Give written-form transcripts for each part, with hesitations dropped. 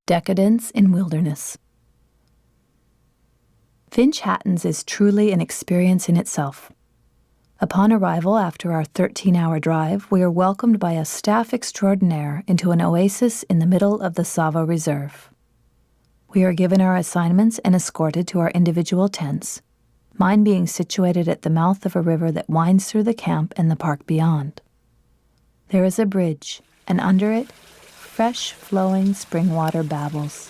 Decadence in Wilderness. Finch Hatton's is truly an experience in itself. Upon arrival after our 13-hour drive, we are welcomed by a staff extraordinaire into an oasis in the middle of the Tsavo Reserve. We are given our assignments and escorted to our individual tents, mine being situated at the mouth of a river that winds through the camp and the park beyond. There is a bridge, and under it, fresh, flowing spring water babbles.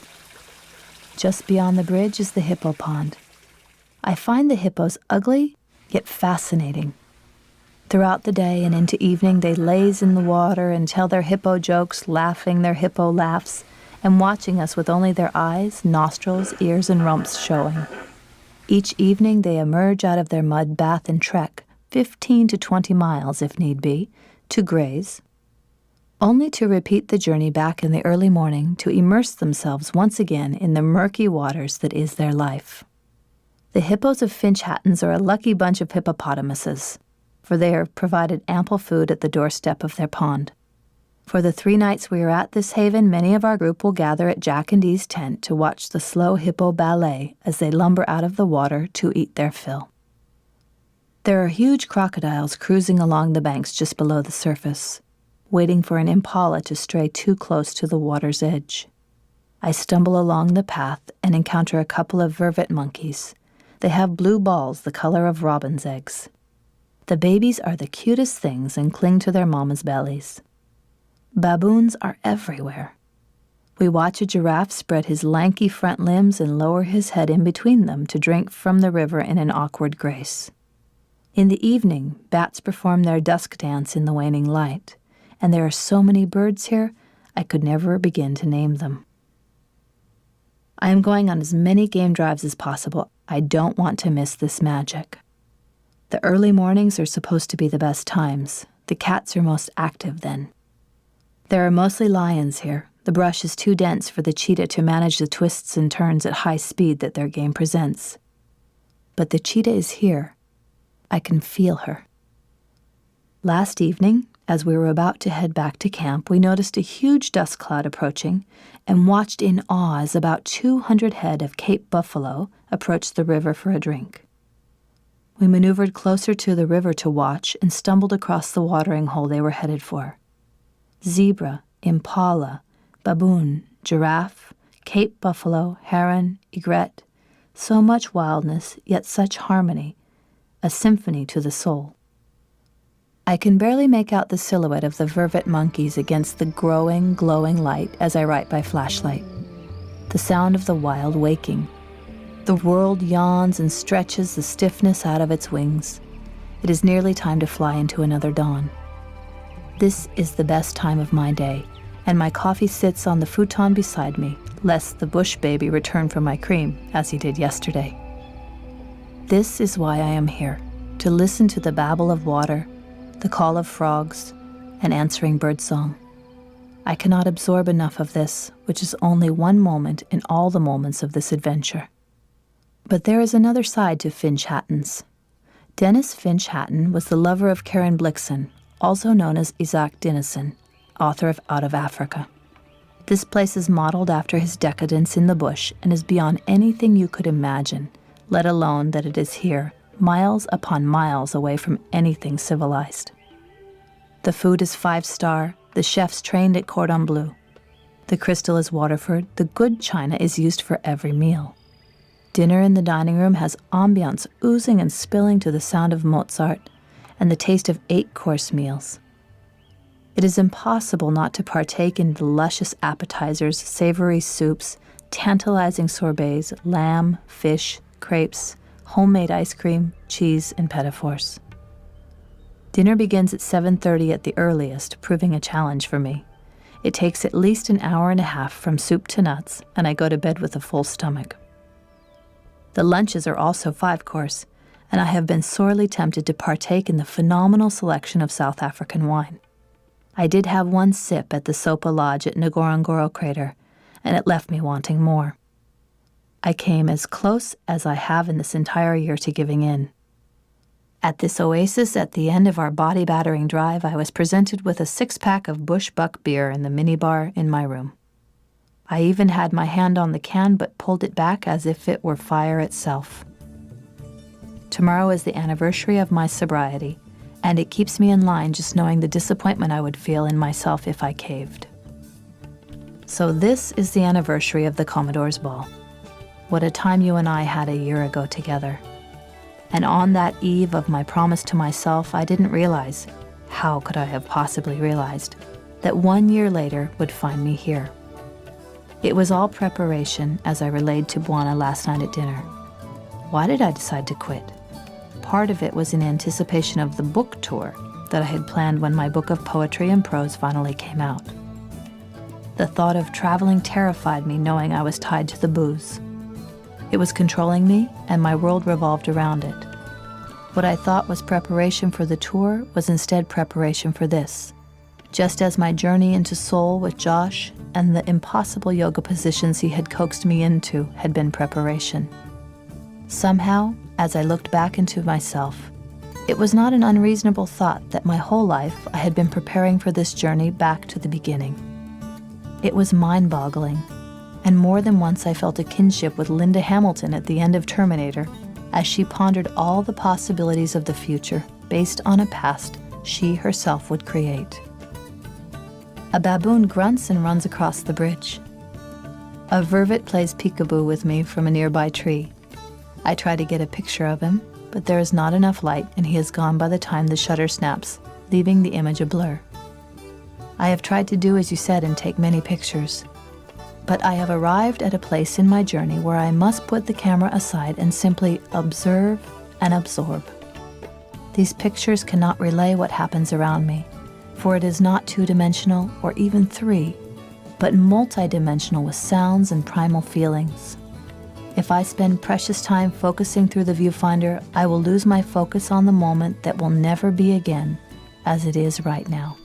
Just beyond the bridge is the hippo pond. I find the hippos ugly, yet fascinating. Throughout the day and into evening, they laze in the water and tell their hippo jokes, laughing their hippo laughs, and watching us with only their eyes, nostrils, ears, and rumps showing. Each evening, they emerge out of their mud bath and trek 15 to 20 miles, if need be, to graze, only to repeat the journey back in the early morning to immerse themselves once again in the murky waters that is their life. The hippos of Finch Hatton's are a lucky bunch of hippopotamuses, for they are provided ample food at the doorstep of their pond. For the 3 nights we are at this haven, many of our group will gather at Jack and Dee's tent to watch the slow hippo ballet as they lumber out of the water to eat their fill. There are huge crocodiles cruising along the banks just below the surface, waiting for an impala to stray too close to the water's edge. I stumble along the path and encounter a couple of vervet monkeys. They have blue balls the color of robin's eggs. The babies are the cutest things and cling to their mama's bellies. Baboons are everywhere. We watch a giraffe spread his lanky front limbs and lower his head in between them to drink from the river in an awkward grace. In the evening, bats perform their dusk dance in the waning light, and there are so many birds here, I could never begin to name them. I am going on as many game drives as possible. I don't want to miss this magic. The early mornings are supposed to be the best times. The cats are most active then. There are mostly lions here. The brush is too dense for the cheetah to manage the twists and turns at high speed that their game presents. But the cheetah is here. I can feel her. Last evening, as we were about to head back to camp, we noticed a huge dust cloud approaching and watched in awe as about 200 head of Cape buffalo approached the river for a drink. We maneuvered closer to the river to watch and stumbled across the watering hole they were headed for. Zebra, impala, baboon, giraffe, Cape buffalo, heron, egret, so much wildness, yet such harmony, a symphony to the soul. I can barely make out the silhouette of the vervet monkeys against the growing, glowing light as I write by flashlight. The sound of the wild waking. The world yawns and stretches the stiffness out of its wings. It is nearly time to fly into another dawn. This is the best time of my day, and my coffee sits on the futon beside me, lest the bush baby return for my cream, as he did yesterday. This is why I am here, to listen to the babble of water, the call of frogs, and answering birdsong. I cannot absorb enough of this, which is only one moment in all the moments of this adventure. But there is another side to Finch Hatton's. Dennis Finch Hatton was the lover of Karen Blixen, also known as Isaac Dinesen, author of Out of Africa. This place is modeled after his Decadence in the bush and is beyond anything you could imagine, let alone that it is here, miles upon miles away from anything civilized. The food is 5-star, the chef's trained at cordon bleu. The crystal is Waterford, the good china is used for every meal. Dinner in the dining room has ambiance oozing and spilling to the sound of Mozart and the taste of 8-course meals. It is impossible not to partake in the luscious appetizers, savory soups, tantalizing sorbets, lamb, fish, crepes, homemade ice cream, cheese, and petit-fours. Dinner begins at 7:30 at the earliest, proving a challenge for me. It takes at least an hour and a half from soup to nuts, and I go to bed with a full stomach. The lunches are also 5-course, and I have been sorely tempted to partake in the phenomenal selection of South African wine. I did have one sip at the Sopa Lodge at Ngorongoro Crater, and it left me wanting more. I came as close as I have in this entire year to giving in. At this oasis at the end of our body-battering drive, I was presented with a 6-pack of Bush Buck beer in the minibar in my room. I even had my hand on the can but pulled it back as if it were fire itself. Tomorrow is the anniversary of my sobriety, and it keeps me in line just knowing the disappointment I would feel in myself if I caved. So this is the anniversary of the Commodore's Ball. What a time you and I had a year ago together. And on that eve of my promise to myself, I didn't realize, how could I have possibly realized, that 1 year later would find me here. It was all preparation, as I relayed to Bwana last night at dinner. Why did I decide to quit? Part of it was in anticipation of the book tour that I had planned when my book of poetry and prose finally came out. The thought of traveling terrified me, knowing I was tied to the booze. It was controlling me, and my world revolved around it. What I thought was preparation for the tour was instead preparation for this, just as my journey into Seoul with Josh and the impossible yoga positions he had coaxed me into had been preparation. Somehow, as I looked back into myself, it was not an unreasonable thought that my whole life I had been preparing for this journey back to the beginning. It was mind-boggling, and more than once I felt a kinship with Linda Hamilton at the end of Terminator as she pondered all the possibilities of the future based on a past she herself would create. A baboon grunts and runs across the bridge. A vervet plays peekaboo with me from a nearby tree. I try to get a picture of him, but there is not enough light and he is gone by the time the shutter snaps, leaving the image a blur. I have tried to do as you said and take many pictures, but I have arrived at a place in my journey where I must put the camera aside and simply observe and absorb. These pictures cannot relay what happens around me, for it is not two-dimensional or even three, but multi-dimensional with sounds and primal feelings. If I spend precious time focusing through the viewfinder, I will lose my focus on the moment that will never be again as it is right now.